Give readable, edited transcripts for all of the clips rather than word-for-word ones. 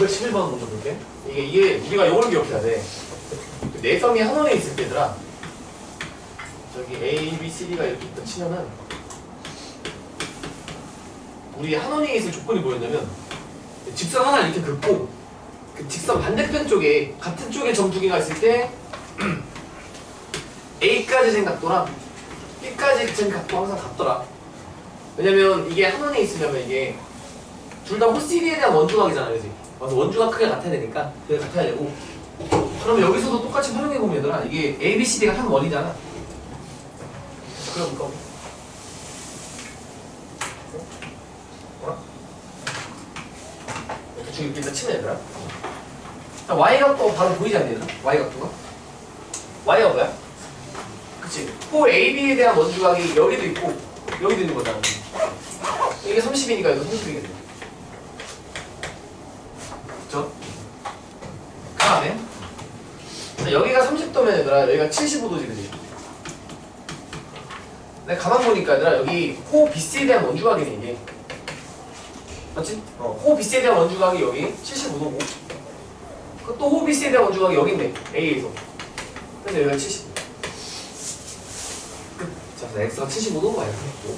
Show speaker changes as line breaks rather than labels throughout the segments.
211번 먼저 볼게. 이게 우리가 이걸 기억해야 돼. 네 점이 한 원에 있을 때더라. 저기 A, B, C, D가 이렇게 있다 치면은 우리 한 원에 있을 조건이 뭐였냐면 직선 하나 이렇게 긋고 그 직선 반대편 쪽에 같은 쪽에 점 두 개가 있을 때 A까지 진 각도랑 B까지 진 각도 항상 같더라. 왜냐면 이게 한 원에 있으려면 이게 둘 다 호CD에 대한 원주각이잖아, 그지? 그래서 원주각 크기가 같아야 되니까 그게 같아야 되고. 그럼 여기서도 똑같이 활용해보면 얘들아 이게 A, B, C, D가 한 원이잖아. 그럼 뭐가 뭐라? 대충 이렇게 일단 치면 얘들아 자, Y각도 바로 보이지 않니 얘들아? Y각도가? Y가 뭐야? 그치? 호 AB에 대한 원주각이 여기도 있고 여기도 있는 거잖아. 이게 30이니까 이거 30이겠네. 그쵸? 그 다음에 여기가 30도면 얘들아 여기가 75도지 그지? 내가 가만 보니까 얘들아 여기 호 BC에 대한 원주각이네 이게. 맞지? 호 BC에 대한 원주각이 여기 75도고 또 호 BC에 대한 원주각이 여기 있네 A에서. 그래서 여기가 70. 끝. 자, 그래서 X가 75도가 이렇게 했고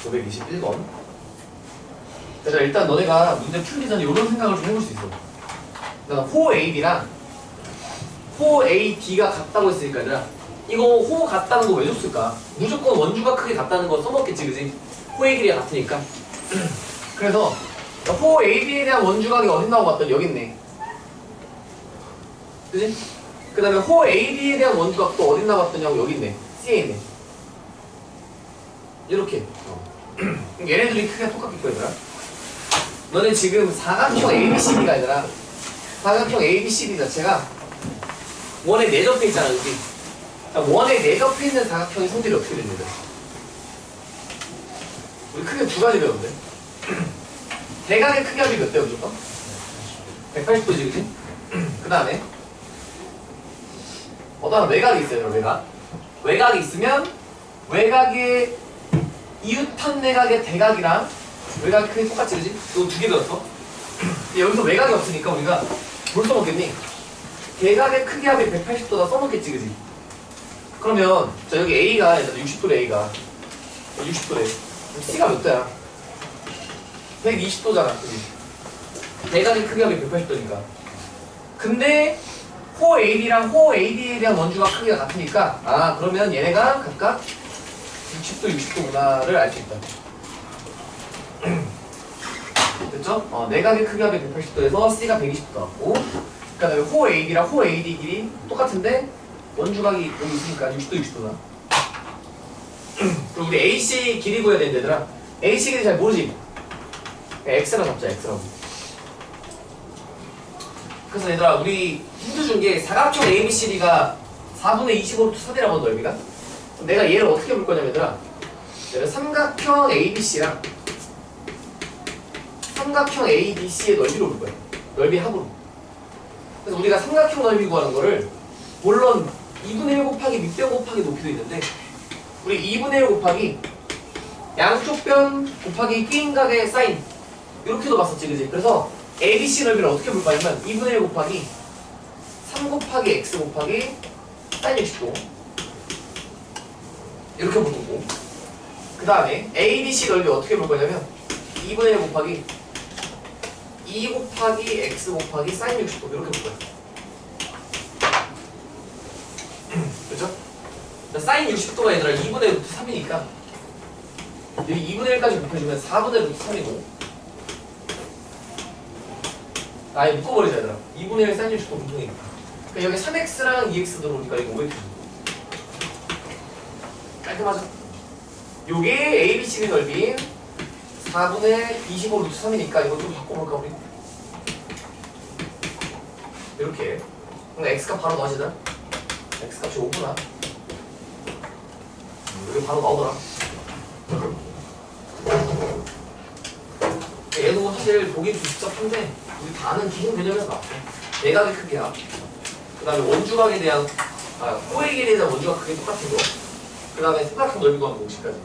(521번) 얘들아 일단 너네가 문제 풀기 전에 이런 생각을 좀 해볼 수 있어. 그러니까 호 AB랑 호 AD가 같다고 했으니까 얘들아 이거 호 같다는 거 왜 줬을까? 무조건 원주가 크게 같다는 거 써먹겠지 그지? 호 AD가 같으니까. 그래서 호 AB에 대한 원주각이 어딨나고 봤더니 여기 있네 그지? 그 다음에 호 AD에 대한 원주각도 어딨나 봤더니 여기 있네 C에 있네 이렇게. 얘네들이 크기가 똑같겠고 얘들아 너네 지금 사각형 ABCD가 얘들아 사각형 ABCD 자체가 원에 내접해 있잖아 그지? 원에 내접해 있는 사각형의 성질이 어떻게 됩니다. 우리 크게 두 가지 배웠는데 대각의 크기 합이 몇 대 무조건? 180도지 그지? 그 다음에 어떤 외곽이 있어요 외곽. 외곽이 있으면 외곽의 이웃한 내각의 대각이랑 외곽 크기 똑같지 그지? 이거 두 개 배웠어? 여기서 외곽이 없으니까 우리가 뭘 써먹겠니? 대각의 크기 합이 180도다 써먹겠지 그지? 그러면 자 여기 A가 60도래 A가 60도래 C가 몇 도야? 120도잖아 그지? 대각의 크기 합이 180도니까 근데 호 AB랑 호 AD에 대한 원주가 크기가 같으니까 아 그러면 얘네가 각각 60도, 60도구나를 알 수 있다. 됐죠? 내각의 크기 합이 180도에서 C가 120도 나왔고 그 다음에 호 AB랑 호 AD 길이 똑같은데 원주각이 여기 있으니까 60도, 60도다. 그리고 우리 AC 길이 구해야 되는데 얘들아 AC 길이 잘 모르지? X라 잡자, X라고. 그래서 얘들아 우리 힌트 준 게 사각형 ABCD가 4분의 25루트 4이라고 한다 여기가 내가 얘를 어떻게 볼 거냐면 얘들아, 내가 삼각형 ABC랑 삼각형 ABC의 넓이로 볼 거야. 넓이 합으로. 그래서 우리가 삼각형 넓이 구하는 거를 물론 2분의 1 곱하기 밑변 곱하기 높이도 있는데 우리 2분의 1 곱하기 양쪽 변 곱하기 끼인각의 사인 이렇게도 봤었지, 그지? 그래서 ABC 넓이를 어떻게 볼 거냐면 2분의 1 곱하기 3 곱하기 x 곱하기 사인 60도 이렇게 볼 거고, 그 다음에 ABC 넓이 어떻게 볼 거냐면 2분의 1 곱하기 2 곱하기 x 곱하기 사인 60도 이렇게 볼 거야. 그렇죠? 사인 60도가 얘들아 2분의 루트 3이니까 여기 2분의 1까지 곱해주면 4분의 루트 3이고 아예 묶어버리자 얘들아. 2분의 1 사인 60도 공통이니까. 그러니까 여기 3x랑 2x 들어오니까 이거 500 깔끔하죠? 요게 ABC의 넓이 4분의 25 루트 3이니까 이거 좀 바꿔볼까 우리? 이렇게. 그럼 x값 바로 나와지더라? x값이 5구나. 여기 바로 나오더라. 얘도 사실 보기 좀 복잡한데 우리 다 아는 기본 개념에서 나왔어. 내각의 크기야. 그 다음에 원주각에 대한 호의 길이에 대한 원주각 크기 똑같은 거. 그 다음에 삼각형 넓이 구하는 공식까지.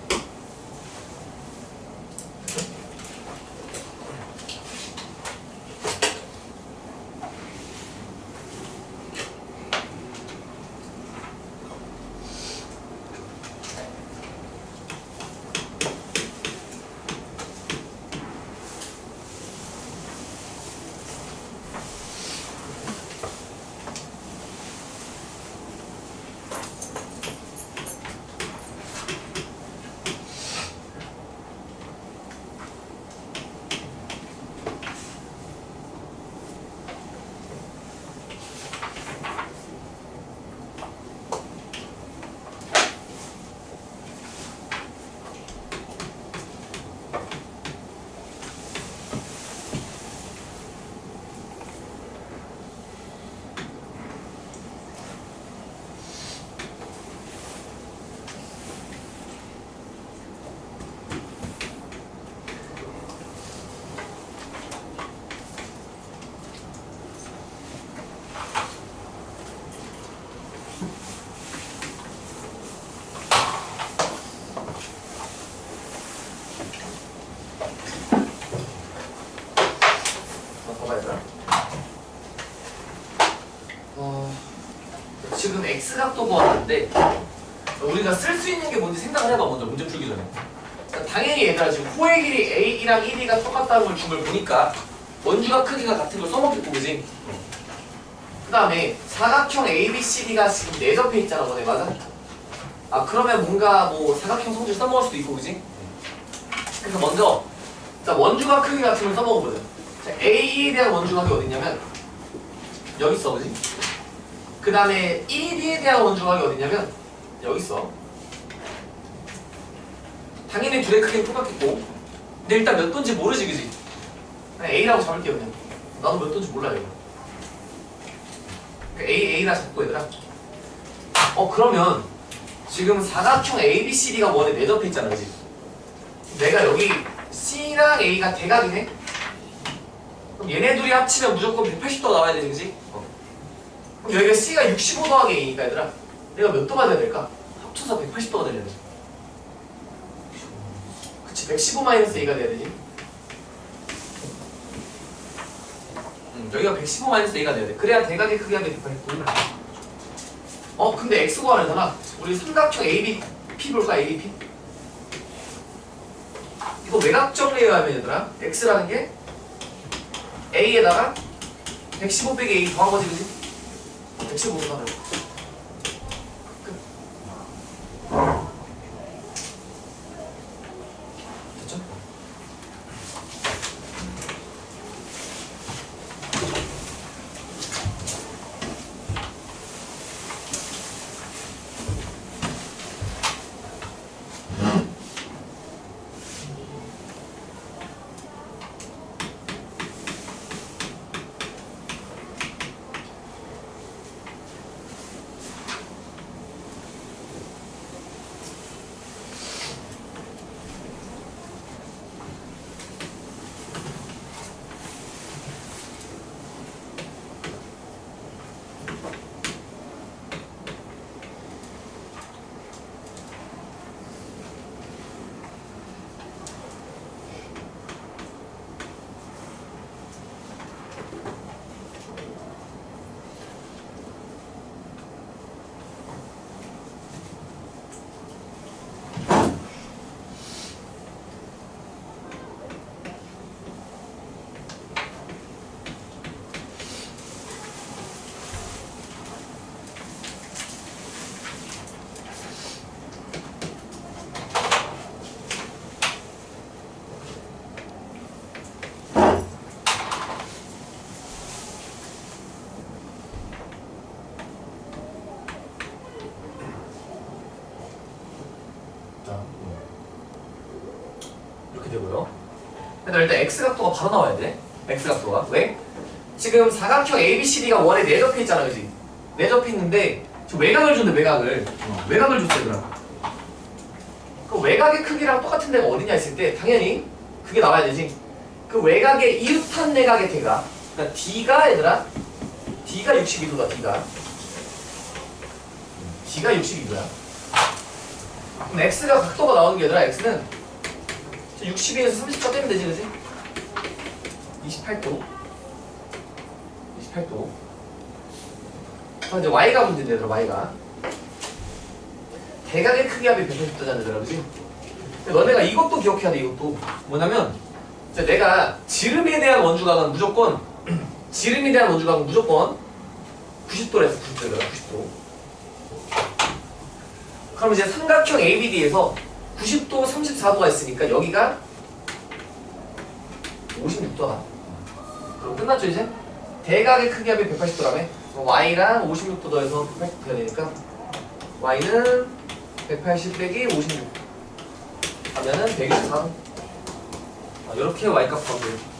지금 x각도 구하는데 우리가 쓸 수 있는 게 뭔지 생각을 해봐. 먼저 문제 풀기 전에. 그러니까 당연히 얘들아 지금 호의 길이 a랑 1이가 똑같다는 걸 준 걸 보니까 원주각 크기가 같은 걸 써먹겠고, 그지? 그 다음에 사각형 ABCD가 지금 내접해 있잖아, 너네. 맞아? 아 그러면 뭔가 뭐 사각형 성질 써먹을 수도 있고, 그지? 그래서 먼저 자 원주각 크기 같은 걸 써먹어보자. 자, A에 대한 원주각이 어딨냐면 여기 있어, 그지? 그 다음에 1B에 대한 원주각이 어딨냐면 여기 있어. 당연히 둘의 크기는 똑같겠고 근데 일단 몇 도인지 모르지, 그지? 그냥 A라고 잡을게요. 그냥 나도 몇 도인지 몰라 이거. 그러니까 A라 잡고 얘들아. 그러면 지금 사각형 ABCD가 원에 내접해 있잖아, 그지? 내가 여기 C랑 A가 대각이네? 그럼 얘네 둘이 합치면 무조건 180도 나와야 되지, 그지? 그럼 여기가 C가 65 더하기 A니까 얘들아 내가 몇 도가 돼야 될까? 합쳐서 180도가 되려야 돼. 그치, 115 마이너스 A가 돼야 되지. 여기가 115 마이너스 A가 돼야 돼. 그래야 대각의 크기가 180도구나. 근데 X 구하려잖아. 우리 삼각형 ABP 볼까? ABP? 이거 외곽 정리에 가면 얘들아 X라는 게 A에다가 115 빼기 A 더한 거지, 그지? 115도 하면 됐죠? 보여. 근데 일단 X각도가 바로 나와야 돼. X각도가. 왜? 지금 사각형 ABCD가 원에 내접해 있잖아, 그지? 내접해 있는데 저 외곽을 줬네, 외곽을. 외곽을 줬어, 얘들아. 그 외곽의 크기랑 똑같은 데가 어디냐 했을 때 당연히 그게 나와야 되지. 그 외곽의 이웃한 내각의 대각. 그러니까 D가 얘들아, D가 62도다, D가. D가 62도야. 그럼 X가 각도가 나오는 게 얘들아, X는 62에서 30도 빼면 되지, 그지? 28도. 28도. 그럼 이제 Y가 문제인데, 얘들아, Y가. 대각의 크기 합이 180도잖아, 얘들아, 그지? 너네가 이것도 기억해야 돼, 이것도. 뭐냐면, 내가 지름에 대한 원주각은 무조건, 지름에 대한 원주각은 무조건 90도로 했어, 90도야, 90도. 그럼 이제 삼각형 ABD에서 90도, 34도가 있으니까 여기가 56도가. 그럼 끝났죠, 이제? 대각의 크기 합이 180도라며? Y랑 56도 더해서 180도가 되니까 Y는 180 빼기 56 하면은 124도. 이렇게 Y값 구하면 돼요.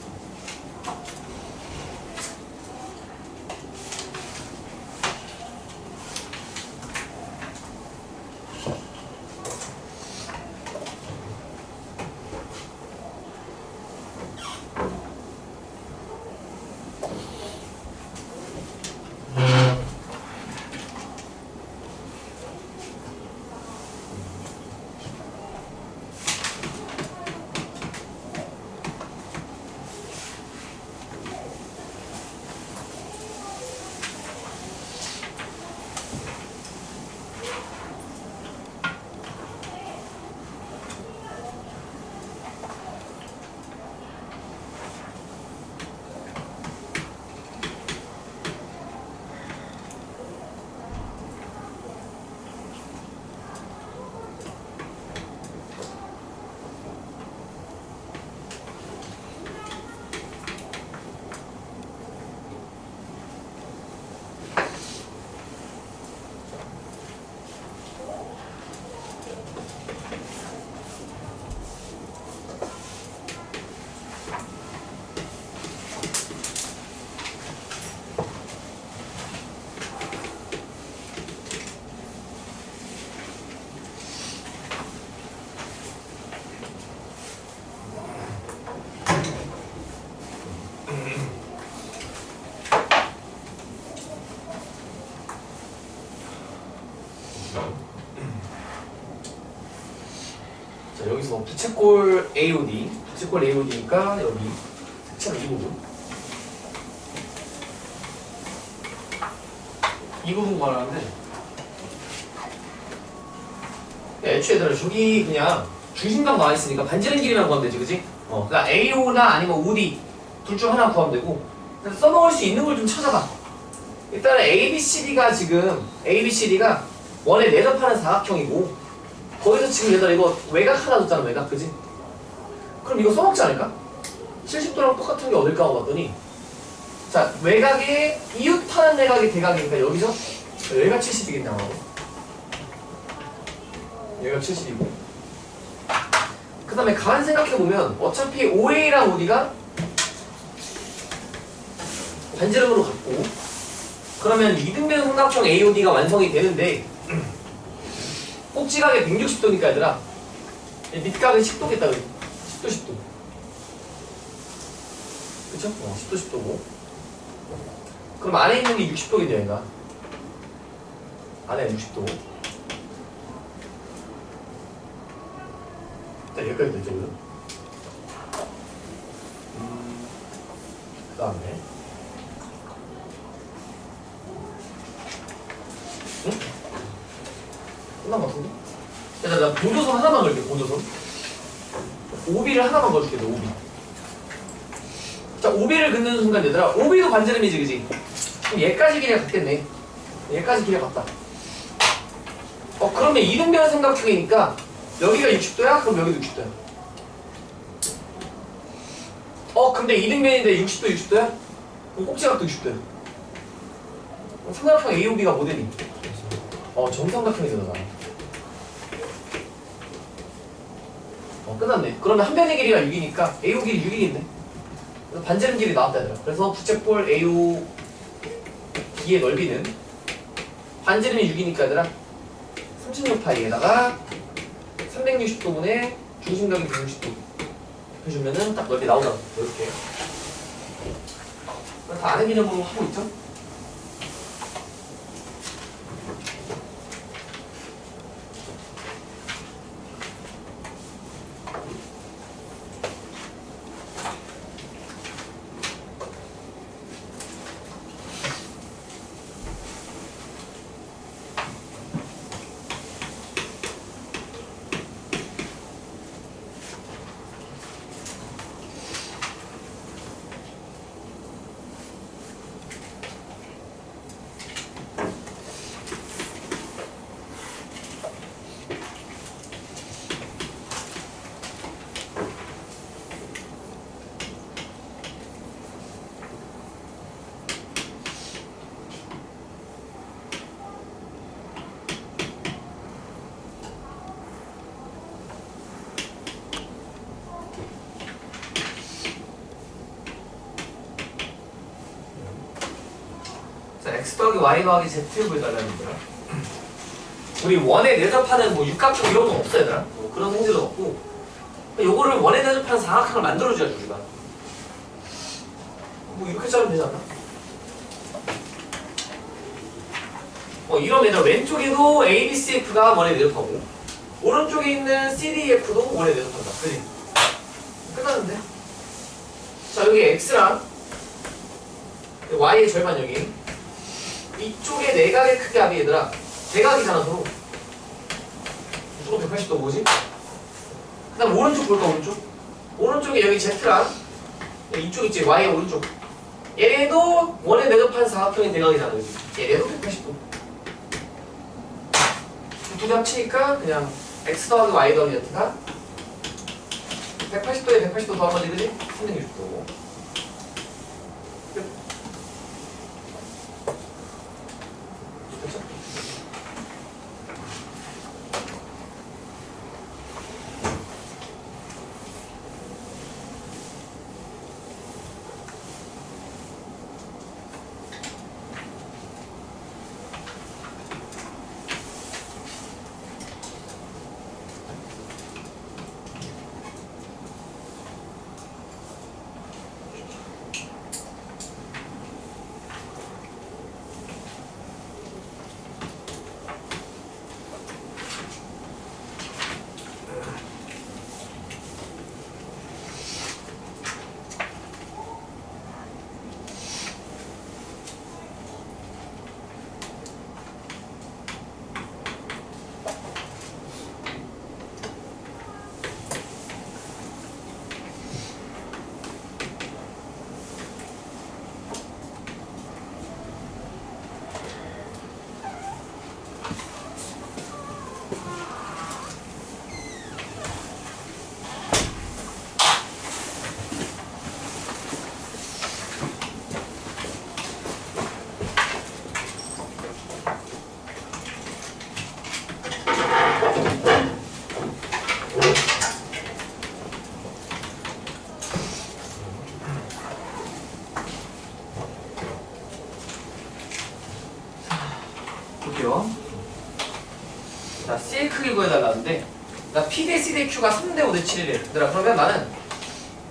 자, 여기서 부채꼴 AOD, 부채꼴 AOD니까 여기 색채는 이 부분. 이 부분 말하는데, 애초에 얘들아, 저기 그냥 중심각 나와 있으니까 반지름 길이만 구하면 되지, 그지? 그러니까 AO나 아니면 OD 둘 중 하나 구하면 되고, 써먹을 수 있는 걸 좀 찾아봐. 일단은 ABCD가 지금 ABCD가 원에 내접하는 사각형이고, 거기서 지금 얘들아 이거 외곽 하나 줬잖아, 외곽, 그지? 그럼 이거 써먹지 않을까? 70도랑 똑같은 게 어딜까 하고 봤더니, 자, 외곽에 이웃하는 내각이 대각이니까 여기서 외곽 70이겠네, 아마. 외곽 70이고. 그 다음에 가만 생각해보면 어차피 OA랑 OD가 반지름으로 같고, 그러면 이등변 삼각형 AOD가 완성이 되는데, 꼭지각이 160도니까 얘들아, 밑각은 10도겠다, 그지? 10도, 10도. 그쵸? 10도, 10도고. 그럼 안에 있는 게 60도겠냐, 얘가? 안에 60도. 자, 여기까지 됐죠, 그죠? 그 다음에. 응? 끝난 것 같은데? 야, 나 보조선 하나만 걸게, 보조선. 오비를 하나만 걸줄게, 너, 오비. 자, 오비를 긋는 순간 얘들아, 오비도 반지름이지, 그지? 그럼 얘까지 길이가 같겠네. 얘까지 길이가 같다. 그러면 이등변 삼각형이니까 여기가 60도야? 그럼 여기도 60도야. 근데 이등변인데 60도, 60도야? 그럼 꼭지각도 60도야. 삼각형 AOB가 뭐되니? 정삼각형이잖아. 끝났네. 그러면 한 변의 길이가 6이니까 AO 길이 6이겠네. 그래서 반지름 길이 나왔다 얘들아. 그래서 부채꼴 AO B의 넓이는 반지름이 6이니까 얘들아 36파이에다가 360도분의 중심각이 160도 해주면은 딱 넓이 나오잖아. 이렇게 다 아는 개념으로 하고 있죠? x 더하기 y 더하기 z 구해달라는 거야. 우리 원에 내접하는 뭐 육각형 이런 건 없어 얘들아. 뭐 그런 행제도 없고 요거를 원에 내접하는 사각형을 만들어줘야지 우리가. 뭐 이렇게 자르면 되지 않나? 이러면 얘들아 왼쪽에도 ABCF가 원에 내접하고 오른쪽에 있는 CDF도 원에 내접한다. 그지? 끝났는데? 자 여기 x랑 y의 절반 여기 이쪽에 내각의 크기 합이 얘들아 대각이잖아 서로. 무조건 180도 뭐지? 그 다음 오른쪽 볼까 오른쪽? 오른쪽에 여기 Z랑 이쪽 있지 Y의 오른쪽 얘도 원에 내접한 사각형의 대각이잖아 그지? 얘도 180도 두 개 합치니까 그냥 X 더하기 Y 더하기 Z가 180도에 180도 더한 거지 그지? 360도 볼게요. 자, C의 크기 구해달라는데 나 P 대 C 대 Q가 3대 5 대 7이래. 얘들아 그러면 나는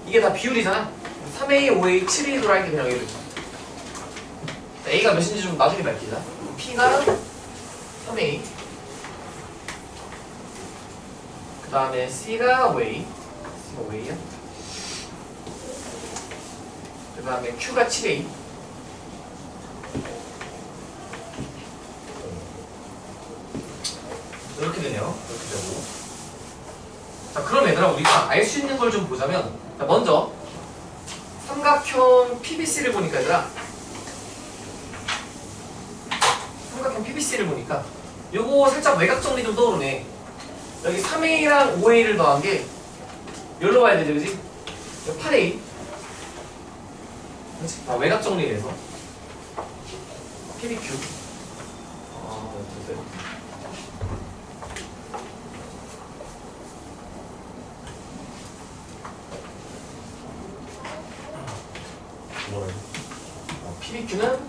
이게 다 비율이잖아. 3A, 5A, 7A로 할게 그냥 얘를. A가 몇인지 좀 나중에 밝히자. P가 3A 그 다음에 C가 5A C가 5A야 그 다음에 Q가 7A 이렇게 되네요. 이렇게 되고. 자, 그럼 얘들아 우리가 알 수 있는 걸 좀 보자면 자, 먼저 삼각형 PBC를 보니까 얘들아 삼각형 PBC를 보니까 요거 살짝 외곽 정리 좀 떠오르네. 여기 3A랑 5A를 더한 게 여기로 봐야 되지 그지? 8A 그렇지? 아, 외곽 정리를 해서 PBQ 뭐라 해야 PBQ는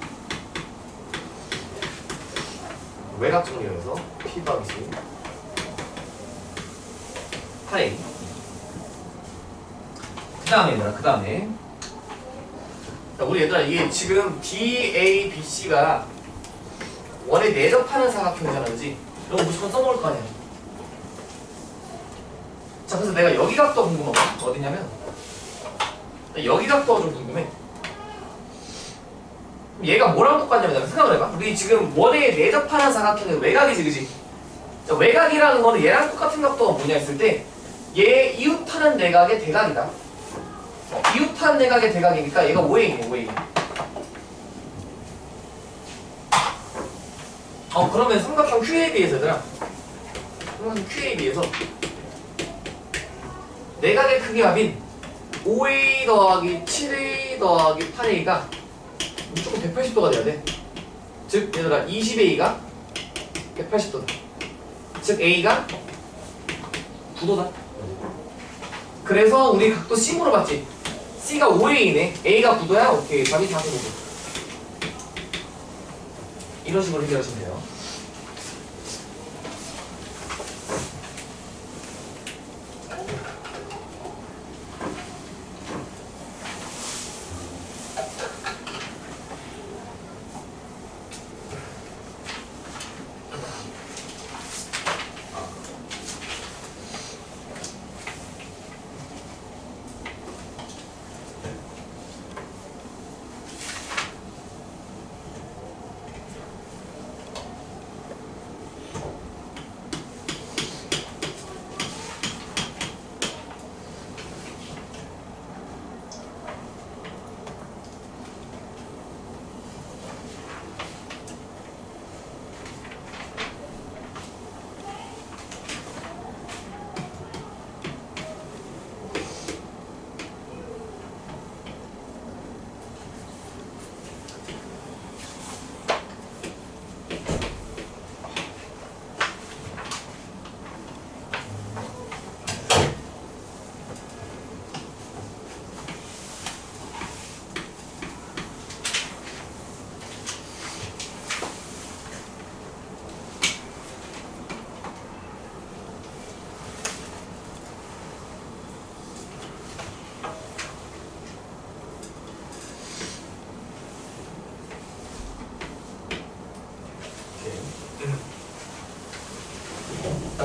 외곽 정리해서 P 더하기 C 8A. 그 다음에 얘들아, 그 다음에 우리 얘들아 이게 지금 DABC가 원에 내접하는 사각형이잖아, 그지? 이런 거 무조건 써먹을 거 아니야. 자, 그래서 내가 여기 각도 궁금하고 어디냐면 여기 각도가 좀 궁금해. 얘가 뭐랑 똑같냐면 생각을 해봐. 우리 지금 원에 내접하는 사각형은 외곽이지, 그지? 자, 외곽이라는 거는 얘랑 똑같은 각도가 뭐냐 했을 때 얘 이웃하는 내각의 대각이다. 이웃하는 내각의 대각이니까 얘가 5A네, 5A. 그러면 삼각형 QAB에서 얘들아, 삼각형 QAB에서 내각의 크기 합인 5A 더하기 7A 더하기 8A가 무조건 180도가 돼야 돼. 즉 얘들아 20A가 180도다. 즉 A가 9도다. 그래서 우리 각도 C 물어봤지. C가 5A네. A가 9도야? 오케이. 답이 45도. 이런 식으로 해결하시면 돼요.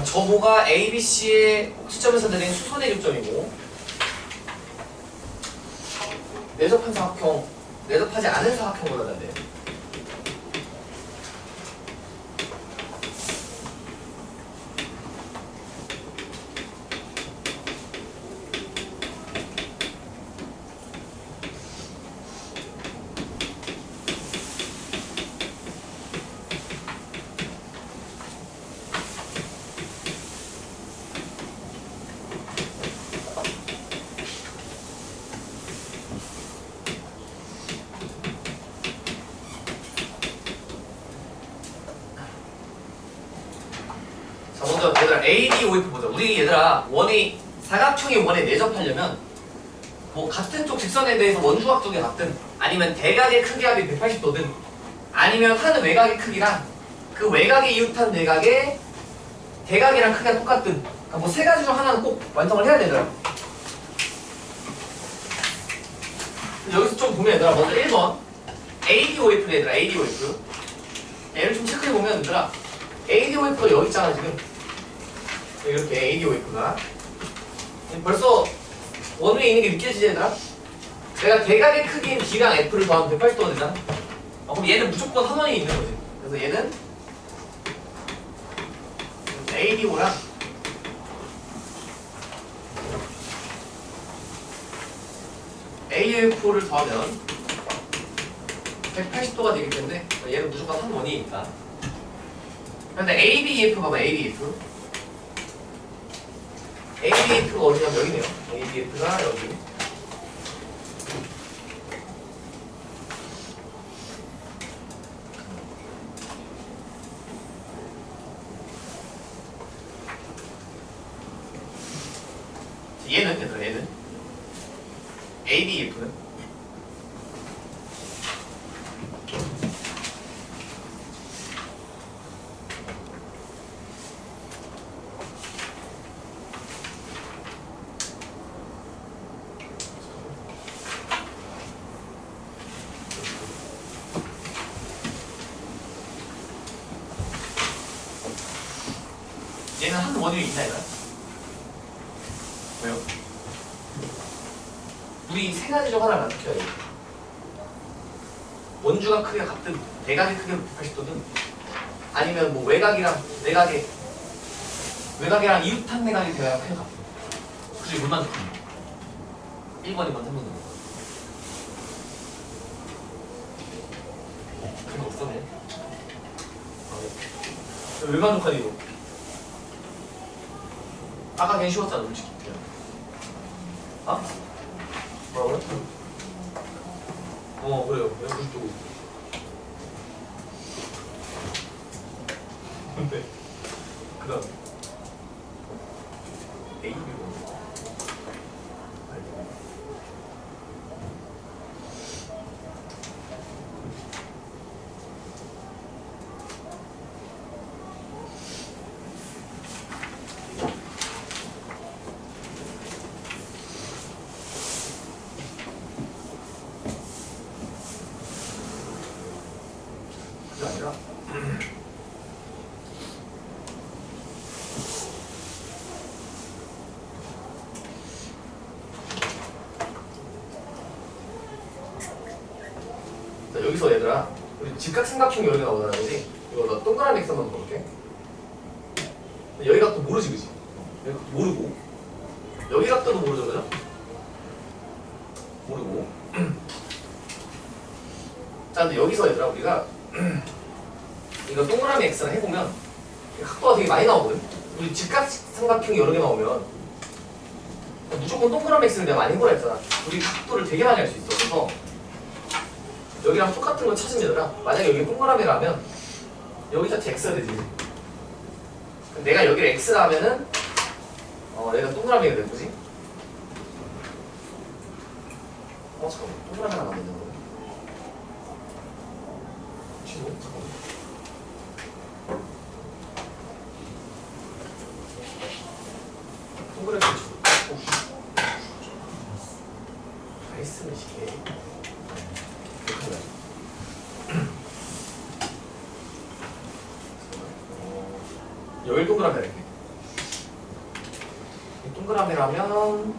저보가 ABC의 꼭지점에서 내린 수선의 교점이고 내접한 사각형, 내접하지 않은 사각형보다 난데 얘들아 ADOF 보자. 우리 얘들아 사각형이 원에 내접하려면 뭐 같은 쪽 직선에 대해서 원주각 쪽이 같든 아니면 대각의 크기 합이 180도든 아니면 한 외곽의 크기랑 그 외곽에 이웃한 내각의 대각이랑 크기가 똑같든 그러니까 뭐 세 가지 중 하나는 꼭 완성을 해야 되더라. 여기서 좀 보면 얘들아 먼저 1번 ADOF래 얘들아. ADOF 얘를 좀 체크해보면 얘들아 ADOF가 여기 있잖아 지금. 이렇게 ADOF가 벌써 원위에 있는 게 느껴지지 얘들아? 내가 대각의 크기인 B랑 F를 더하면 180도가 되잖아? 그럼 얘는 무조건 한 원이 있는 거지. 그래서 얘는 ADO랑 AF를 더하면 180도가 되기 때문에 얘는 무조건 한 원이니까. 근데 ABF 봐봐. ABF ABF가 어디냐면 여기네요. ABF가 여기. 얘는 ABF는 얘는 한 원이 있나 얘가? 왜요? 우리 세 가지 중 하나를 만족해야 돼. 원주가 크기가 같든 내각의 크기가 180도든 아니면 뭐 외곽이랑 외곽이랑 이웃한 내각의 대각이 크기가 같든. 그래서 이거 물만 좋습니다. 1번, 2번, 3번. 그런 거 없었네. 왜 만족하니 이거? 아까 괜히 쉬웠잖아 솔직히. 아? 뭐라고요? 그래요. 90도. 근데 그 다음 A, B고 그게 아니라 자, 여기서 얘들아 우리 직각삼각형 여기가 나오잖아 그지? 이거 나 동그라미 X 한번 볼게. 여기 각도 모르지 그지? 여기 각도 모르고 여기 각도도 모르죠 그죠? 모르고 자 근데 여기서 얘들아 우리가 이거 동그라미 X랑 해보면 각도가 되게 많이 나오거든? 우리 직각삼각형이 여러 개 나오면 무조건 동그라미 X를 내가 많이 해보라 했잖아. 우리 각도를 되게 많이 할 수 있어. 그래서 여기랑 똑같은 거 찾으면 얘들아 만약에 여기 동그라미라면 여기 자체 X가 되지. 그럼 내가 여기를 X라 하면은 얘가 동그라미가 될 거지? 잠깐만 동그라미가 나왔는데 취소? 잠깐만 동그라미 취소 나이스는 시계 여기 동그라미 할게. 동그라미라면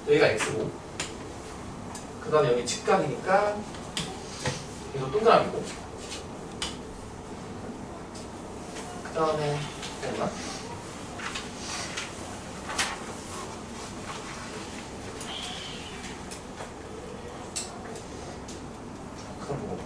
여기가 X고 그 다음에 여기 직각이니까 이거 동그라미고 그 다음에 됐나? 그 다음 뭐가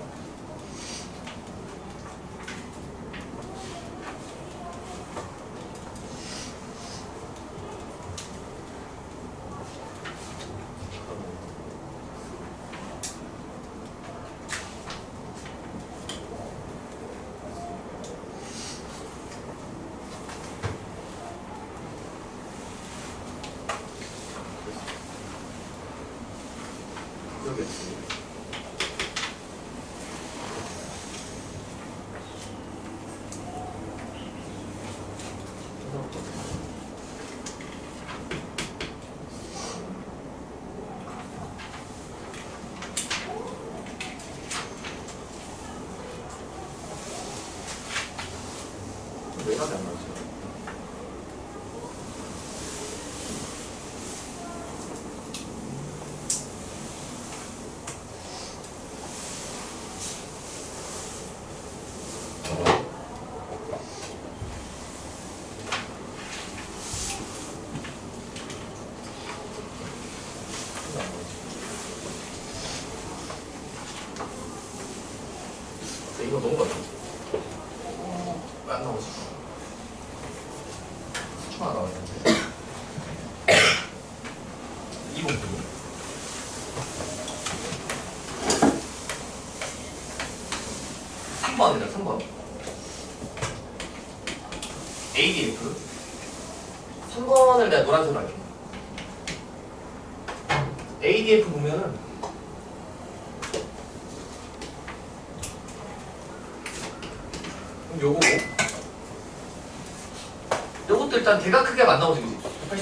여기 있지. 왜 답이 안 나오지? 이거 너무 많아. 왜 안 나오지? 수초가 나와야 되는데. 2번 보니? 3번이다, 3번. ADF. 3번을 내가 노란색으로 할게. ADF 보면은 요거고 요것도 일단 대각 크기가 안 나오지 그지?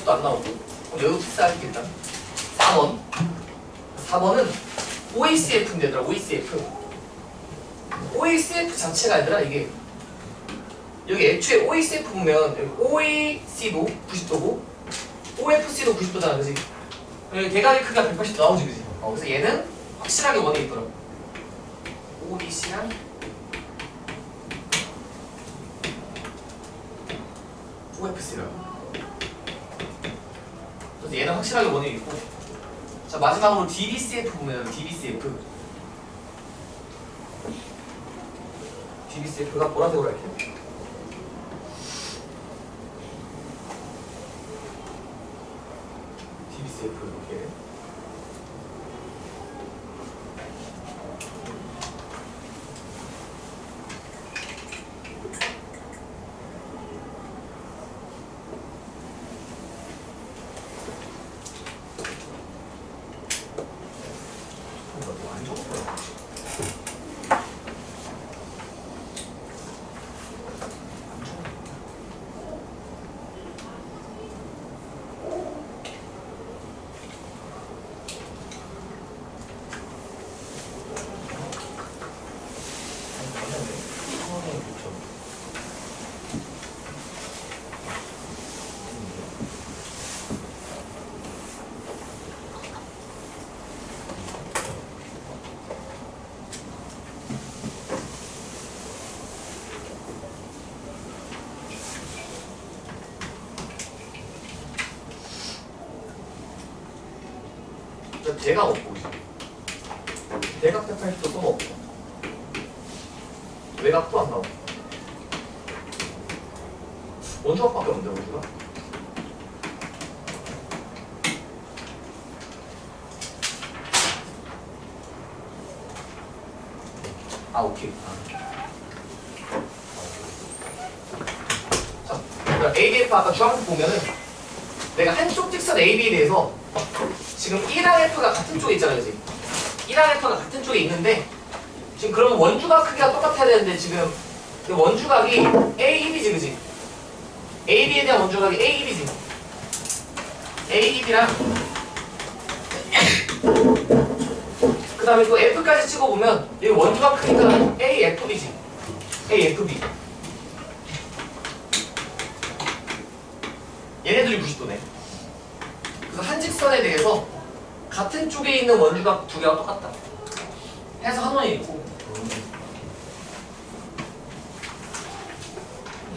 180도 안 나오고 그럼 여기 필사하기 일단 4번은 OACF인데 얘들아 OACF 자체가 얘들아 이게 여기 애초에 OECF 보면 여기 OAC도 90도고 OFC도 90도잖아, 그지? 여기 대각의 크기가 180도 나오지, 그지? 그래서 얘는 확실하게 원에 있더라고. OEC랑 OFC라고. 그래서 얘는 확실하게 원에 있고. 자, 마지막으로 DBCF 보면 DBCF가 보라색으로 할게요. DBCF 이렇게. 대각 없고 대각 180도 또 없고 외각도 안 나오고 원주각밖에 없는데 원주각? 아 오케이. 자, ABF 아까 주황색 보면은 내가 한쪽 직선 AB에 대해서 지금 1랑 F가 같은 쪽에 있잖아요, 그지? 1랑 F가 같은 쪽에 있는데 지금 그러면 원주각 크기가 똑같아야 되는데 지금 그 원주각이 AEB지, 그지? AB에 대한 원주각이 AEB지. AEB랑 그 다음에 또 F까지 찍어보면 여기 원주각 크기가 AFB지. AFB. 얘네들이 90도네. 그래서 한 직선에 대해서 같은 쪽에 있는 원주각 두 개가 똑같다 해서 한 원이 있고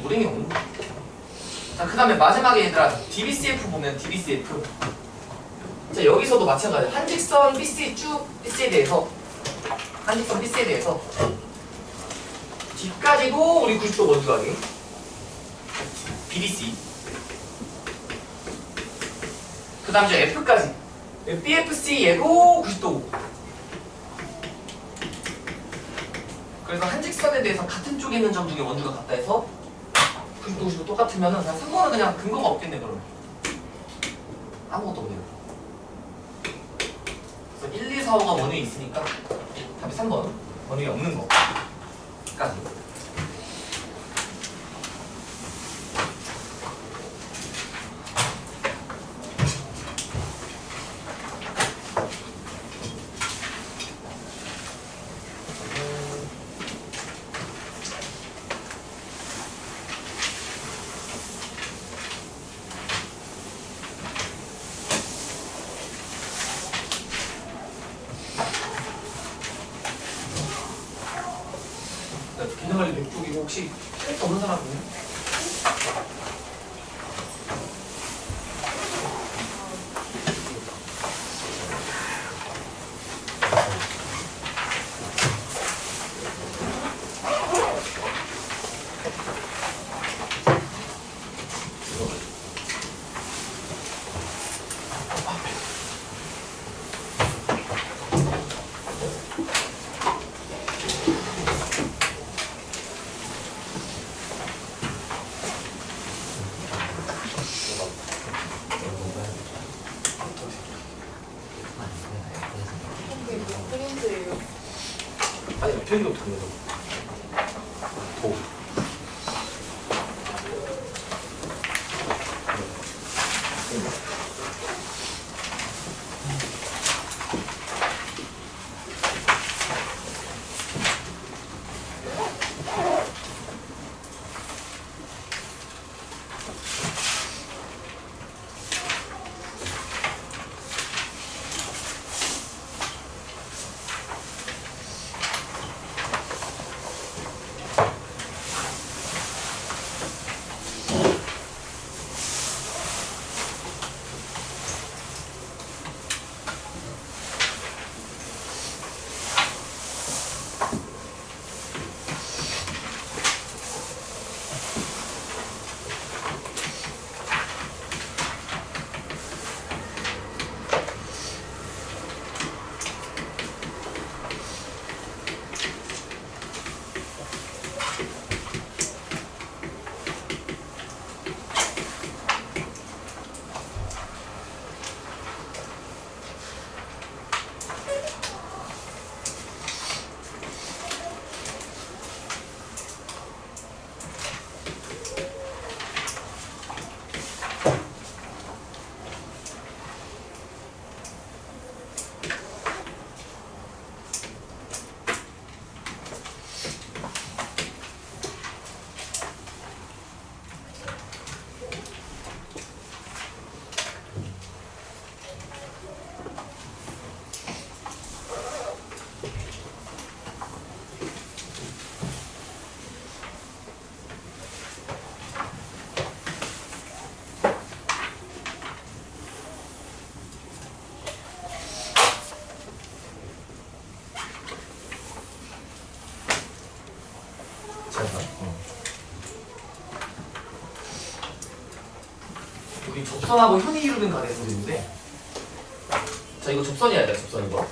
모르는 게 없는 거야. 자, 그 다음에 마지막에 얘들아 DBCF 보면 DBCF 자 여기서도 마찬가지야. 한 직선 BC 쭉 BC에 대해서 한 직선 BC에 대해서 뒤까지도 우리 90도 원주각이 BBC 그 다음 이제 F까지 BFC 얘도 90도고 그래서 한 직선에 대해서 같은 쪽에 있는 점 중에 원주가 같다 해서 90도 90도 똑같으면은 그냥 3번은 그냥 근거가 없겠네. 그러면 아무것도 없네요. 그래서 1, 2, 4, 5가 원위에 있으니까 답이 3번 원위에 없는 거까지. 기능관리 100쪽이고 혹시 캐릭터 없는 사람 있나요? 아니, 편의점 당연히 도. 접선하고 현이 이루는 각의 그림인데, 자 이거 접선이야 돼. 접선 이거.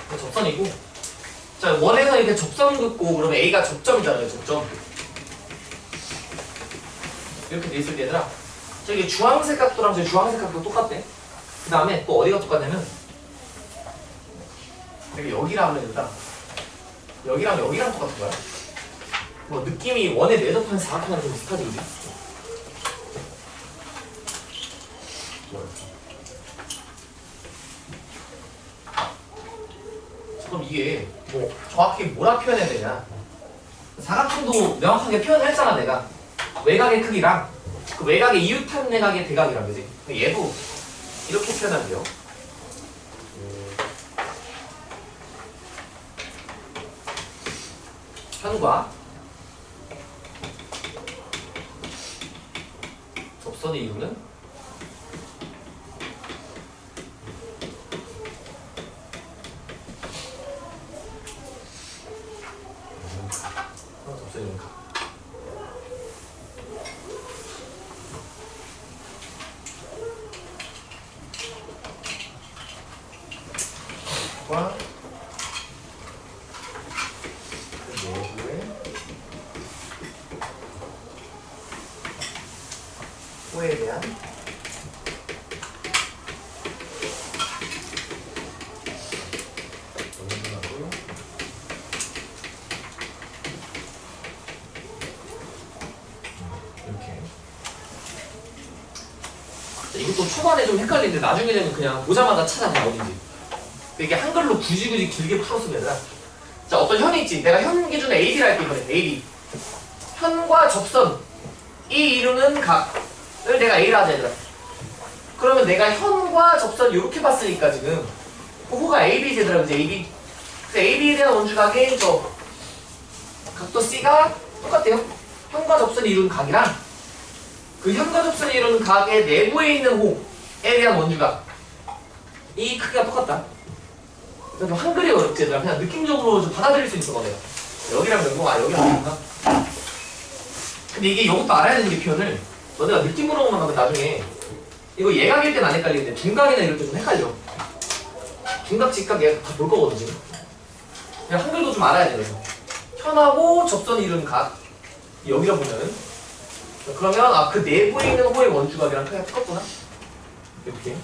이거 접선이고, 자 원에서 이렇게 접선 긋고 그러면 A가 접점이잖아요. 접점. 이렇게 돼 있을 때 얘들아, 저기 주황색 각도랑 저기 주황색 각도 똑같대. 그 다음에 또 어디가 똑같냐면 여기랑 하면 된다. 여기랑 여기랑 똑같은 거야. 뭐 느낌이 원에 내접한 사각형이랑 좀 비슷하지, 그지? 그럼 이게 뭐 정확히 뭐라 표현해야 되냐? 사각형도 명확하게 표현을 했잖아 내가. 외곽의 크기랑 그 외곽의 이웃한 내각의 대각이랑, 그지? 얘도 이렇게 표현하면 돼요. 현과 접선의 이유는 접선의 이유는 각. 과 내부의 호에 대한 원인하고 이렇게. 자, 이것도 초반에 좀 헷갈리는데 나중에 되면 그냥 보자마자 찾아봐 어딘지. 이게 한글로 굳이 길게 풀었으면 자 어떤 현이 있지. 내가 현 기준에 AB를 할게 이번에. AB 현과 접선 이 이루는 각을 내가 A라 하자 얘들아. 그러면 내가 현과 접선 이렇게 봤으니까 지금 호가 AB 얘들아, 그지? AB. 그래서 AB에 대한 원주각의 저 각도 C가 똑같대요. 현과 접선이 이루는 각이랑 그 현과 접선이 이루는 각의 내부에 있는 호에 대한 원주각 이 크기가 똑같다. 그래서 한글이 어렵지 얘들아. 그냥 느낌적으로 좀 받아들일 수 있어 너네가. 여기랑 연고가 여기랑 연고가. 근데 이게 이것도 알아야 되는 게 표현을 너네가 느낌으로만 하면 나중에 이거 예각일 때는 안 헷갈리는데 중각이나 이럴 때 좀 헷갈려. 중각, 직각, 예각 다 볼 거거든 지금. 그냥 한글도 좀 알아야 돼. 그래서 현하고 접선이 이루는 각 여기라 보면은 그러면 아 그 내부에 있는 호의 원주각이랑 크기가 똑같구나. 이렇게.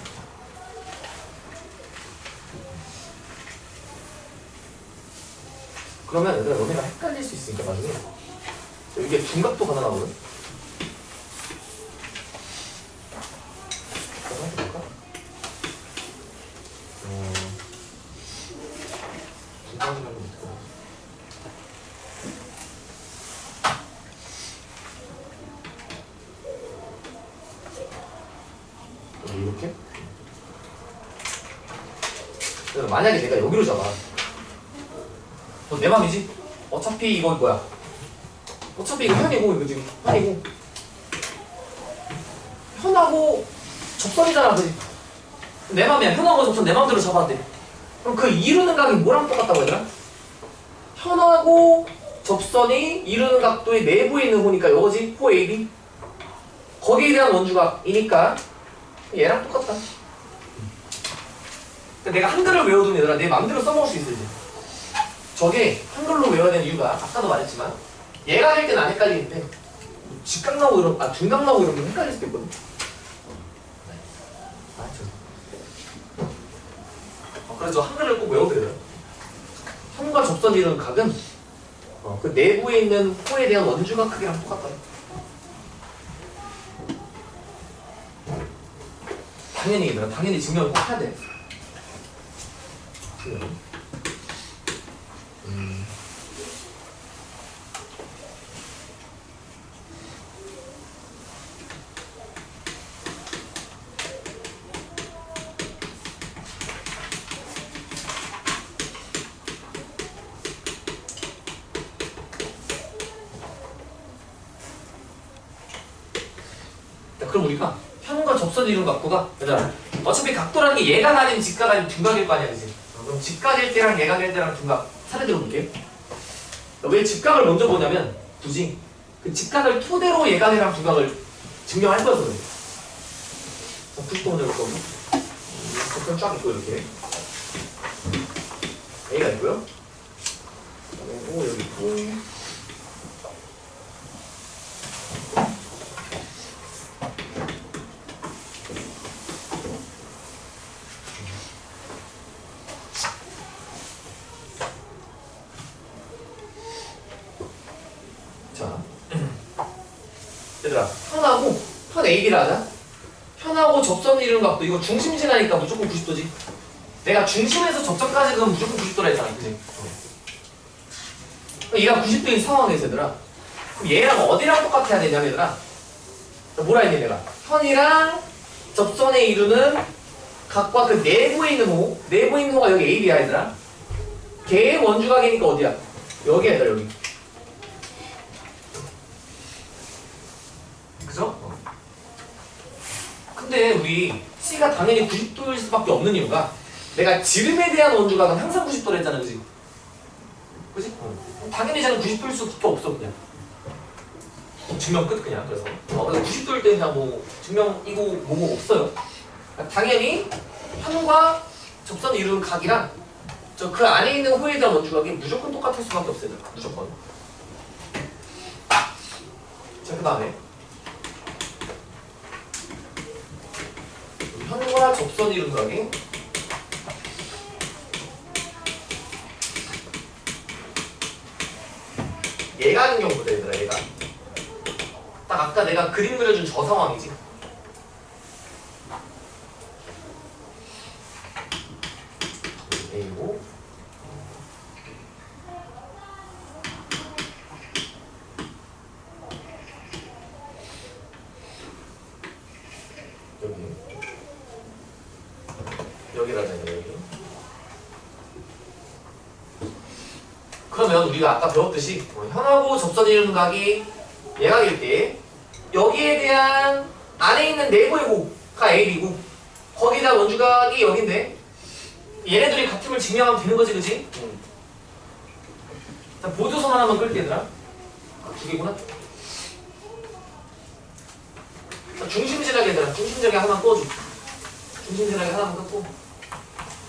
그러면 얘들아 너네가 헷갈릴 수 있으니까 나중에 이게 중각도 가능하거든? 해볼까? 중각이라는 게 어떻게 하지? 이렇게? 만약에 내가 여기로 잡아. 내 맘이지? 어차피 이거 뭐야? 어차피 이거 현이고 이거 지금 현이고 현하고 접선이잖아, 그지? 내 맘이야. 현하고 접선 내 맘대로 잡아도 돼. 그럼 그 이루는 각이 뭐랑 똑같다고 얘들아? 현하고 접선이 이루는 각도의 내부에 있는 호니까 이거지? 호 AB 거기에 대한 원주각이니까 얘랑 똑같다. 내가 한글을 외워둔 얘들아 내 맘대로 써먹을 수 있어야지. 저게 한글로 외워야 되는 이유가 아까도 말했지만 얘가 될 때는 안 헷갈리는데 직각 나오고 이런 중각 나오고 이러면 헷갈릴 수도 있거든. 그래서 한글을 꼭 외워둬야 돼요. 현과 접선이 이루는 각은 그 내부에 있는 호에 대한 원주각 크기랑 똑같다. 당연히 증명을 꼭 해야 돼. 그럼 우리가 현과 접선이 이루는 각도가 얘들아 어차피 각도라는 게 예각 아니면 직각 아니면 중각일 거 아니야, 그치? 그럼 직각일 때랑 예각일 때랑 중각 사례 들어볼게. 왜 직각을 먼저 보냐면 굳이 그 직각을 토대로 예각이랑 두각을 증명할 거여서 그래. 자, 90도 먼저 볼 거고 적선 쫙 있고 이렇게 A가 있고요. 그리고 여기 있고 자, 얘들아, 편하고 편 AB라 하자. 편하고 접선 이루는 각도 이거 중심지나니까 무조건 90도지. 내가 중심에서 접점까지 그럼 무조건 90도라 했잖아, 그지? 얘가 90도인 상황에서 얘들아. 그럼 얘랑 어디랑 똑같아야 되냐면 얘들아. 뭐라 했니 내가? 편이랑 접선에 이루는 각과 그 내부에 있는 호, 내부에 있는 호가 여기 AB야 얘들아. 걔의 원주각이니까 어디야? 여기 얘들아 여기. 그죠? 근데 우리 C가 당연히 90도일 수밖에 없는 이유가 내가 지름에 대한 원주각은 항상 90도로 했잖아, 그지? 그지? 당연히 쟤는 90도일 수밖에 없어, 그냥. 증명 끝, 그냥. 그래서 90도일 때 그냥 뭐 증명이고 뭐고 없어요. 당연히 현과 접선을 이루는 각이랑 저 그 안에 있는 호에 대한 원주각이 무조건 똑같을 수밖에 없어요, 무조건. 자, 그 다음에 현과 접선 이루는 각이 예각인 경우다 얘들아, 얘각. 딱 아까 내가 그림 그려준 저 상황이지. A고 여기라잖아요, 여기. 그러면 우리가 아까 배웠듯이 현하고 접선이 이루는 각이 예각일 때 여기에 대한 안에 있는 내부의 호가 AB고 거기다 원주각이 여긴데 얘네들이 같음을 증명하면 되는 거지, 그지? 자, 보조선 하나만 끌게 얘들아. 두 개구나. 자, 중심지나게 얘들아. 중심지나게 하나만 꺼줘. 중심지나게 하나만 끊고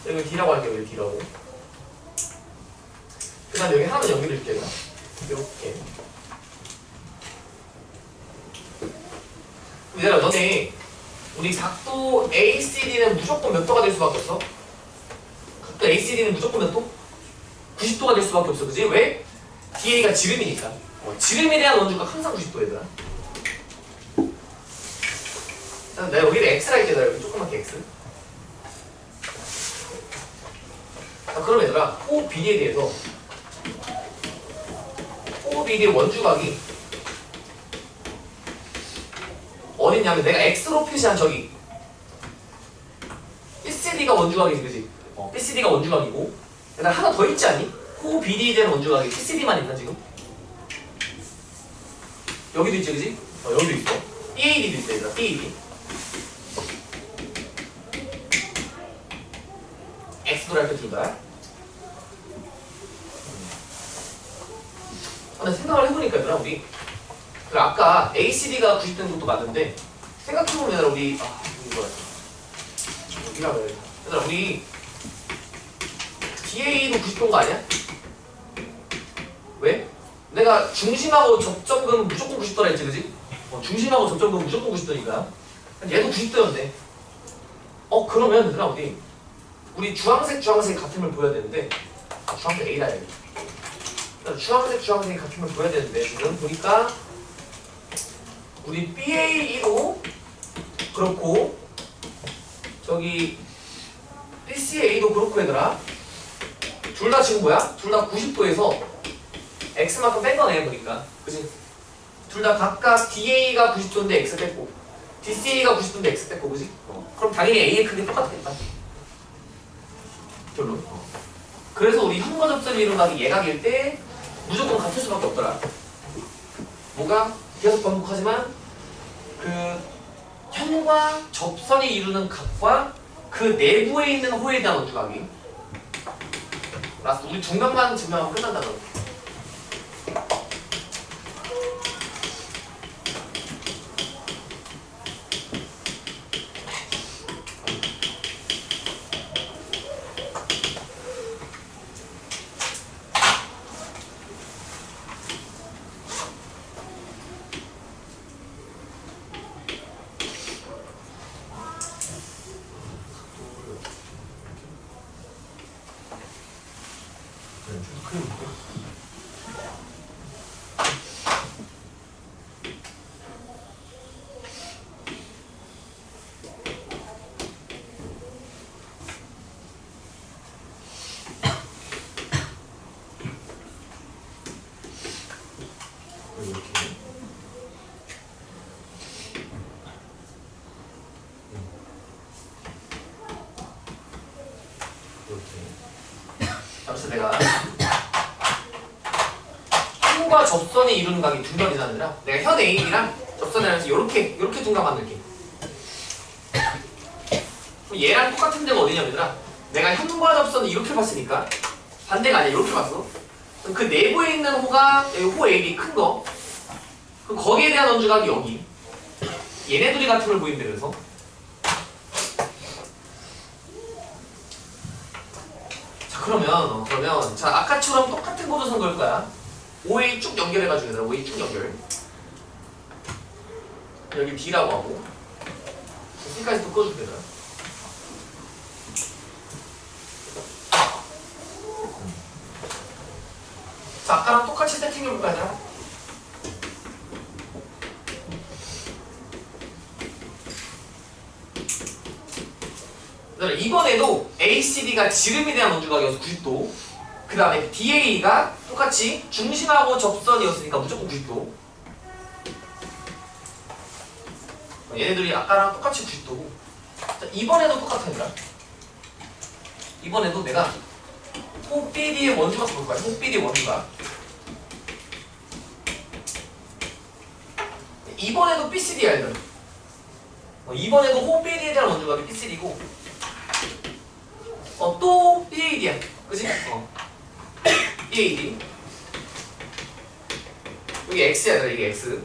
여기 D라고 할게요. 여기 D라고. 그 다음에 여기 하나만 연결해줄게요. 이렇게. 얘들아, 너네 우리 각도 ACD는 무조건 몇 도가 될 수밖에 없어? 각도 ACD는 무조건 몇 도? 90도가 될 수밖에 없어, 그지? 왜? DA가 지름이니까. 지름에 대한 원주가 항상 90도 얘들아. 자, 내가 여기를 X라 할게, 여기 조그맣게 X. 자, 그럼 얘들아, 호 BD에 대해서 호 BD의 원주각이 어딨냐면 내가 X로 표시한 저기 BCD가 원주각이지, 그지? BCD가 원주각이고 얘들아 하나 더 있지 않니? 호 BD에 대한 원주각이 BCD만 있나 지금? 여기도 있지, 그지? 여기도 있어. BAD도 있어, 얘들아. BAD. X도 이렇게 둘다. 근데 생각을 해보니까 얘들아, 우리 그 아까 ACD가 90도인 것도 맞는데 생각해보면 얘들아, 우리 이거 여기라고 해야 돼. 얘들아, 우리 DA도 90도인 거 아니야? 왜? 내가 중심하고 접점근 무조건 90도라 했지, 그지? 중심하고 접점근 무조건 90도니까 얘도 90도였네. 그러면 얘들아, 우리 주황색 같음을 보여야 되는데 주황색 A다 여기. 주황색 같음을 보여야 되는데 지금 보니까 우리 BAE도 그렇고 저기 BCA도 그렇고 얘들아 둘 다 지금 뭐야? 둘 다 90도에서 X만큼 뺀 거네 보니까, 그치? 둘 다 각각 DA가 90도인데 X 뺐고 DCA가 90도인데 X 뺐고, 그치? 그럼 당연히 A의 크기 똑같겠다 결론. 그래서 우리 현과 접선이 이루는 예각일 때 무조건 같을 수밖에 없더라. 뭐가? 계속 반복하지만 그 현과 접선이 이루는 각과 그 내부에 있는 호에 대한 원주각이 라스트 우리 중간만 증명하면 끝난다는 그랬어 내가. 현과 접선이 이루는 각이 둔각이잖아. 내가 현 A랑 접선 A랑 이렇게 둔각 만들게. 그럼 얘랑 똑같은 데가 어디냐면 내가 현과 접선을 이렇게 봤으니까 반대가 아니야. 이렇게 봤어. 그럼 그 내부에 있는 호가 여기 호 AB 큰 거. 그럼 거기에 대한 원주각이 여기. 얘네 둘이 같은 걸 보이는데 그래서. 자 그러면 자 아까처럼 똑같은 고도선 그을 거야. OA 쭉 연결해가지고 얘들아 OA 쭉 연결. 여기 B라고 하고 C까지 또 꺼줄게 얘들아. 자 아까랑 똑같이 세팅해볼까 얘들아. 얘들아 이번에도 ACD가 지름에 대한 원주각이어서 90도. 그 다음에 DA가 똑같이 중심하고 접선이었으니까 무조건 90도. 얘네들이 아까랑 똑같이 90도고. 자, 이번에도 똑같아 얘들아. 이번에도 내가 호 BD의 원주각 볼 거야. 호 BD의 원주각. 이번에도 BCD야 얘들아. 이번에도 호 BD에 대한 원주각이 BCD고 또 BAD야. 그치? BAD. 여기 X야 얘들아. 이게 X.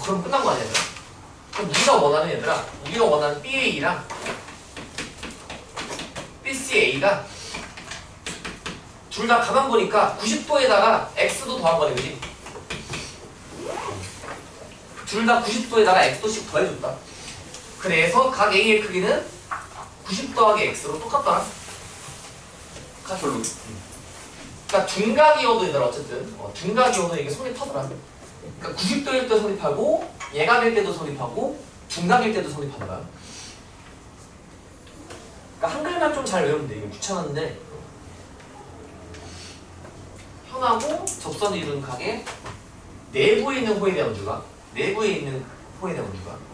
그럼 끝난 거 아니야 얘들아? 그럼 우리가 원하는 얘들아 우리가 원하는 BA랑 BCA가 둘 다 가만 보니까 90도에다가 X도 더한 거네 그지? 둘 다 90도에다가 X도씩 더해줬다. 그래서 각 A의 크기는 90 더하기 X로 똑같더라. 결론. 그러니까 둔각이어도 얘들아 어쨌든 둔각이어도 이게 성립하더라. 그러니까 90도일 때 성립하고 예각일 때도 성립하고 둔각일 때도 성립하더라. 그러니까 한글만 좀 잘 외우면 돼. 이게 귀찮았는데 현하고 접선이 이루는 각의 내부에 있는 호에 대한 원주각 내부에 있는 호에 대한 원주각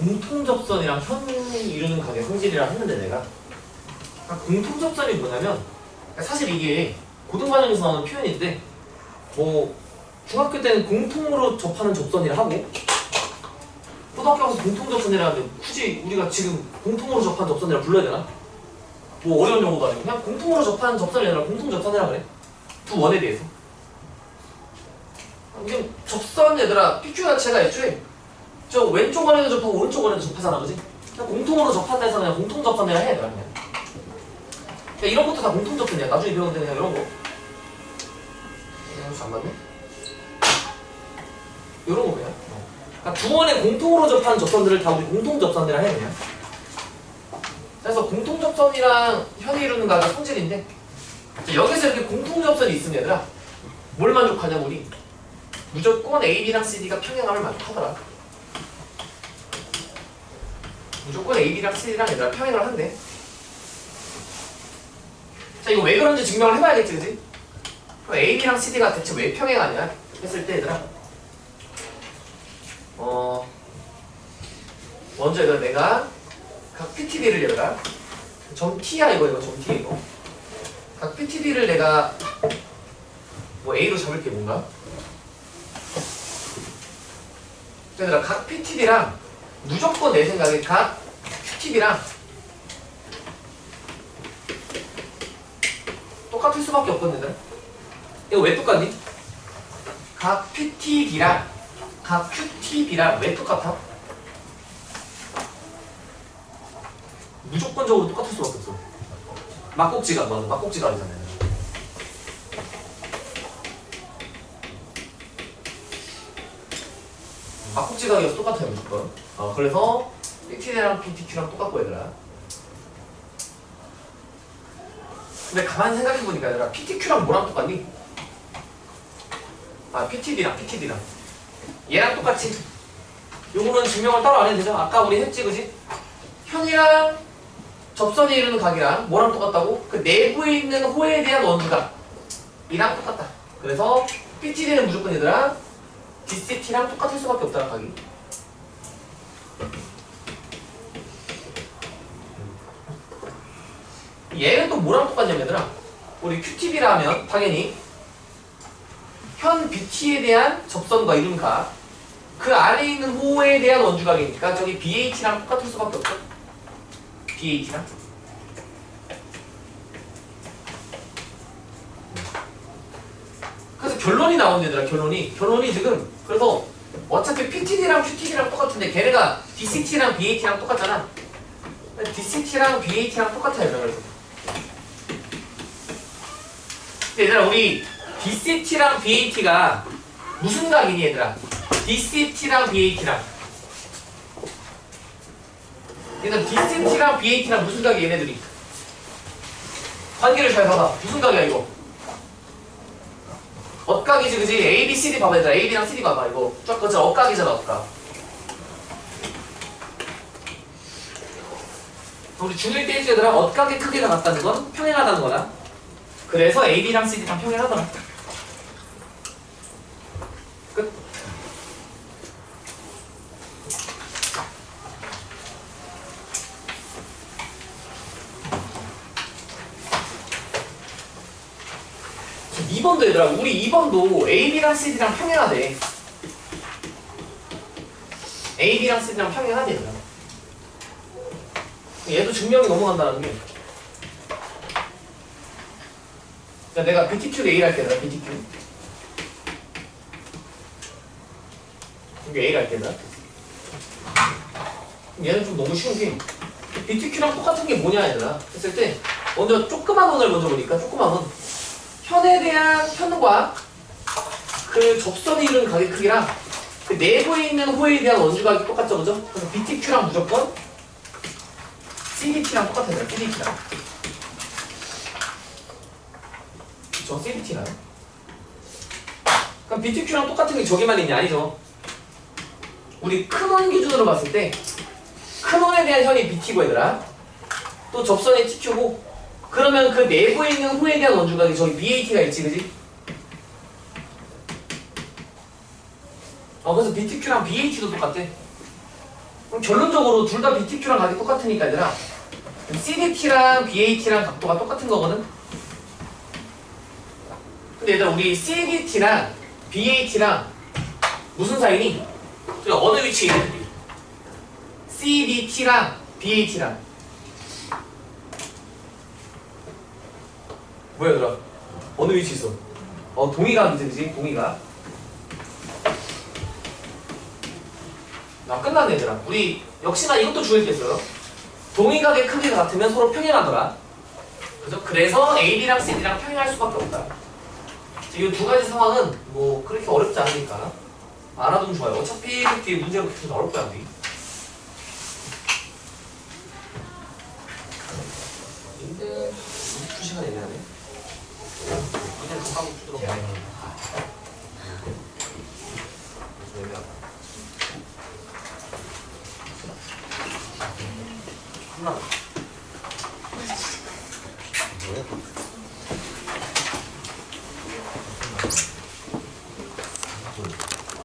공통접선이랑 현이 이루는 각의 성질이라 했는데 내가 공통접선이 뭐냐면 사실 이게 고등반영에서 나오는 표현인데 뭐 중학교 때는 공통으로 접하는 접선이라 하고 고등학교 가서 공통접선이라 하는데 굳이 우리가 지금 공통으로 접하는 접선이라 불러야 되나? 뭐 어려운 용어도 아니고 그냥 공통으로 접하는 접선이 아니라 공통접선이라 그래. 두 원에 대해서. 그냥 접선 얘들아 PQ 자체가 애초에 저 왼쪽 원에도 접하고 오른쪽 원에도 접하잖아, 그지? 그냥 공통으로 접한다 해서 그냥 공통접선이라 해, 얘들아 그냥. 그러니까 이런 것도 다 공통접선이야. 나중에 배우는데 그냥 이런 거. 안 맞네? 이런 거 그냥. 그러니까 두 원의 공통으로 접하는 접선들을 다 우리 공통접선이라 해, 그냥. 그래서 공통접선이랑 현이 이루는 각이 성질인데 여기서 이렇게 공통접선이 있으면 얘들아 뭘 만족하냐면 우리 무조건 AB랑 CD가 평행함을 만족하더라. 무조건 AB랑 CD랑 얘들아 평행을 한대. 자 이거 왜 그런지 증명을 해봐야겠지, 그지? 그럼 AB랑 CD가 대체 왜 평행하냐 했을 때 얘들아 먼저 얘들아 내가 각 PTB를 얘들아 점 T야 이거 점 T 이거 각 PTB를 내가 뭐 A로 잡을게 뭔가 얘들아 각 PTB랑 무조건 내 생각에 각 QTB랑 똑같을 수밖에 없거든 얘들아. 이거 왜 똑같니? 각 PTB랑 각 QTB랑 왜 똑같아? 무조건적으로 똑같을 수밖에 없어. 막꼭지가 뭐야? 막꼭지가 아니잖아요. 막꼭지가 이어서 똑같아요 무조건. 그래서 PT랑 PTQ랑 똑같고 얘들아. 근데 가만히 생각해보니까 얘들아 PTQ랑 뭐랑 똑같니? PTD랑 얘랑 똑같지? 요거는 증명을 따로 안 해도 되죠? 아까 우리 했지 그지? 현이랑 접선이 이루는 각이랑 뭐랑 똑같다고? 그 내부에 있는 호에 대한 원주각 이랑 똑같다. 그래서 PTD는 무조건 얘들아 DCT랑 똑같을 수밖에 없다는 각이. 얘는 또 뭐랑 똑같냐면 얘들아 우리 QTB라 하면 당연히 현 BT에 대한 접선과 이루는 각 그 안에 있는 호에 대한 원주각이니까 저기 BH랑 똑같을 수밖에 없죠. BH랑. 그래서 결론이 나온 얘들아 결론이 지금 그래서 어차피 PTD랑 QTD랑 똑같은데 걔네가 DCT랑 BAT랑 똑같잖아. DCT랑 BAT랑 똑같아요. 그래서 얘들아 우리 DCT랑 BAT가 무슨 각이니 얘들아? DCT랑 BAT랑 얘들아 DCT랑 BAT랑 무슨 각이 얘네들이? 관계를 잘 봐봐. 무슨 각이야 이거? 엇각이지 그지? A, B, C, D 봐봐 얘들아. A, B랑 C, D 봐봐 이거 쫙 그죠? 엇각이잖아 엇각. 우리 중1 때 얘들아 엇각의 크기가 같다는 건 평행하다는 거다. 그래서 A, B랑 C, D랑 평행하더라. 끝. 2번도 얘들아 우리 2번도 AB랑 CD랑 평행하대. AB랑 CD랑 평행하대 얘들아. 얘도 증명이 넘어간다는 게 내가 BTQ를 A를 할게 얘들아. BTQ 이게 A를 할게 얘들아. 얘는 좀 너무 쉬운 게 BTQ랑 똑같은 게 뭐냐 얘들아 했을 때 먼저 조그만 원을 먼저 보니까 조그만 원 현에 대한 현과 그 접선이 이루는 각의 크기랑 그 내부에 있는 호에 대한 원주각이 똑같죠, 그죠? 그래서 BTQ랑 무조건 CDT랑 똑같아요, CDT랑. 그쵸, CDT랑. 그럼 BTQ랑 똑같은 게 저기만 있냐? 아니죠. 우리 큰 원 기준으로 봤을 때 큰 원에 대한 현이 BT고 얘들아. 또 접선이 TQ고 그러면 그 내부에 있는 호에 대한 원주각이 저기 BAT가 있지, 그지? 그래서 BTQ랑 BAT도 똑같대. 그럼 결론적으로 둘 다 BTQ랑 각이 똑같으니까 얘들아 CDT랑 BAT랑 각도가 똑같은 거거든? 근데 얘들아 우리 CDT랑 BAT랑 무슨 사이니? 어느 위치에 있는 CDT랑 BAT랑 뭐야 얘들아 어느 위치 있어? 동의각이지 그지? 동의각 나 끝났네 얘들아 우리 역시나 이것도 주의했어요 동의각의 크기가 같으면 서로 평행하더라 그죠? 그래서 AB랑 CD랑 평행할 수밖에 없다 이 두 가지 상황은 뭐 그렇게 어렵지 않으니까 알아두면 좋아요 어차피 뒤에 문제가 그렇게 나올 거야 우리 근데 22시간 애매하네 문제를 좀 까먹고 주도록 애매하다 하나 뭐야?